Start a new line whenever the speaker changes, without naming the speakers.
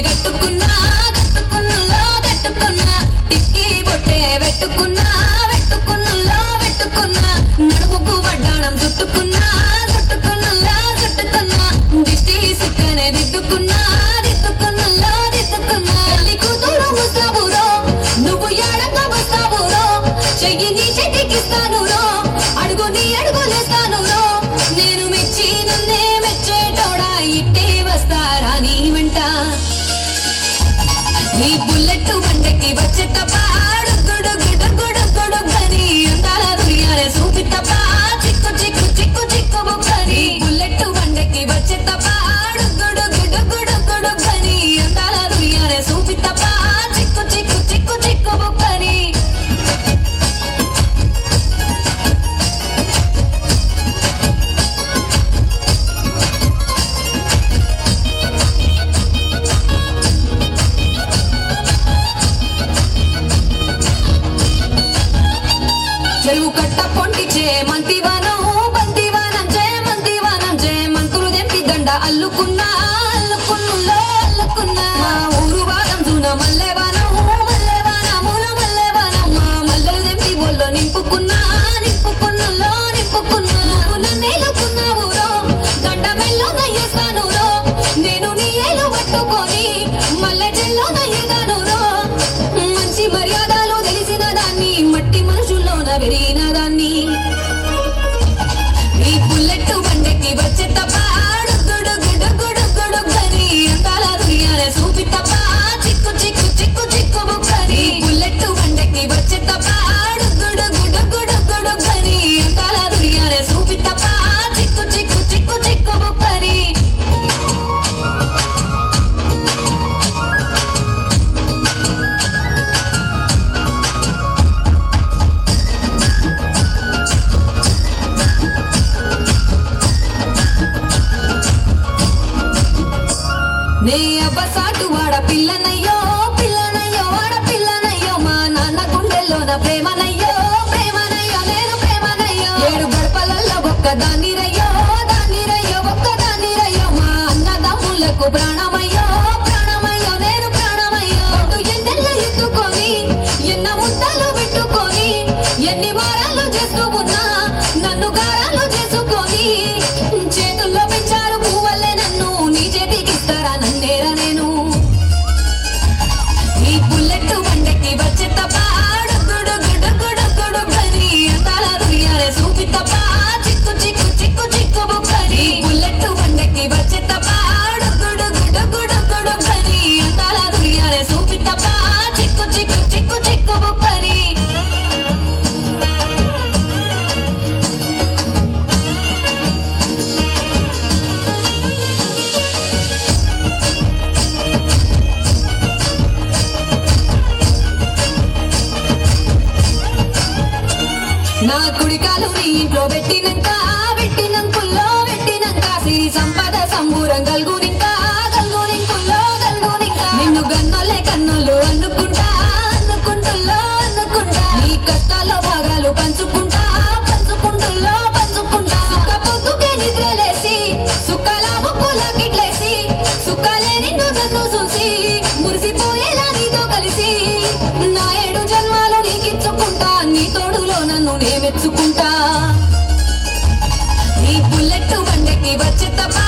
కట్టుకున్నా కట్టుకున్నలో కట్టుకున్నా టిక్కి బొట్టే పెట్టుకున్నా పెట్టుకున్నలో పెట్టుకున్నా నడుముకు వడ్డాణం చుట్టుకున్నా చుట్టుకున్నలో చుట్టుకున్నా దిష్టి సిక్కనే దిద్దుకున్నా దిద్దుకున్నలో దిద్దుకున్నా తల్లి కూతురు ముస్తాబురో నువ్వు ఏడంగా వస్తావురో చెయ్యి నీ చెట్టికిస్తాను రో అడుగు నీ అడుగులేస్తాను రో నేను మెచ్చి నన్నే మెచ్చేటోడా ఇట్టే వస్తారా నీ వెంట నీ బుల్లెట్ బండకి వచ్చే తప్పా గుడుగుడుగుడుగుడుగని అందాల దునియానే చూపిత్తప్పా చిక్కు చిక్కు చిక్కు చిక్కు బుక్కని బుల్లెట్ బండకి వచ్చే తప్పా గుడుగుడుగుడుగుడుగని అందాల దునియానే చూపిత్తప్పా చిక్కు చిక్కు చిక్కు చిక్కు బుక్కని చెరువు కట్ట పొంటిచే మంతివానం బంతివానం చే మంతులు దెంపి దండ అల్లుకున్నా అల్లుకున్నులో అల్లుకున్నా మా ఊరు వాదం జూన మల్లెవానం మల్లెవానముల మల్లెవానం మా మల్లెలు దెంపి ఒళ్ళో నింపుకున్నా నింపుకున్నులో నింపుకున్నా నువ్వు నన్నేలుకున్నావు రో దండ మెల్లో నయ్యేస్తాను రో నేను నీ ఏలు పట్టుకొని మల్లె చెల్లో నయ్యేదాను రో మంచి మర్యాదలు తెలిసిన దాన్ని మట్టి మనుషుల్లోన పెరిగిన దాన్ని ఈ బుల్లెట్ బండకి వచ్చే తప్పా గుడుగుడుగుడుగుడుగని అందాల దునియానే చూపిత్తప్పా చిక్కు చిక్కు చిక్కు చిక్కు బుక్కని బుల్లెట్ బండకి వచ్చే తప్పా గుడుగుడుగుడుగుడుగని అందాల దునియానే చూపిత్తప్పా చిక్కు చిక్కు చిక్కు చిక్కు బుక్కని నే అబ్బసాటు వాడ పిల్లనయ్యో పిల్లనయ్యో వాడ పిల్లనయ్యో మా నాన్న గుండెల్లోన ప్రేమనయ్యో ప్రేమనయ్యో నేను ప్రేమనయ్యో ఏడు గడపలల్లో ఒక్కదాన్ని రయ్యో దాన్ని రయ్యో ఒక్కదాన్ని రయ్యో మా అన్నదమ్ములకు ప్రాణమయ్యో ప్రాణమయ్యో నేను ప్రాణమయ్యో అటు ఎన్నెల్లో ఎత్తుకొని ఎన్న ముద్దలు పెట్టుకొని ఎన్ని వారాలు చేస్తూ ఉన్నా నన్ను గారాలు చేసుకొని చేతుల్లో పెంచారు పువ్వల్లే నన్ను నీ చేతికిస్తారా నన్నేరా నేను ఈ బుల్లెట్ బండకి వచ్చే తప్పా గుడుగుడుగుడుగుడుగని అందాల దునియానే చూపిత్తప్పా చిక్కు చిక్కు చిక్కు చిక్కు బుక్కని బుల్లెట్ బండకి వచ్చే తప్పా గుడుగుడుగుడుగుడుగని అందాల దునియానే చూపిత్తప్పా చిక్కు చిక్కు చిక్కు చిక్కు బుక్కని నా కుడికాలు నీ ఇంట్లో పెట్టినంకుల్లో పెట్టినంక సిరి సంపద సంబూరం గల్గునింకా గల్గునింకుల్లో గల్గునింకా నిన్ను గన్నోలే కన్నులు అనుకుంటా అనుకుంటుల్లో అనుకుంటా నీ కష్టాల్లో భాగాలు పంచుకుంటా పంచుకుంటుల్లో పంచుకుంటా సుఖ పొద్దుకే నిద్రలేసి సుఖాల ముక్కుల గిట్లేసి సుఖాలే నిన్ను నన్ను చూసి మురిసిపోయేలా నీతో కలిసి నా 7 జన్మాలు నీకిచ్చుకుంటా నీ తోడులో నన్ను నే మెచ్చుకుంటా నీ బుల్లెట్ బండకి వచ్చే తప్పా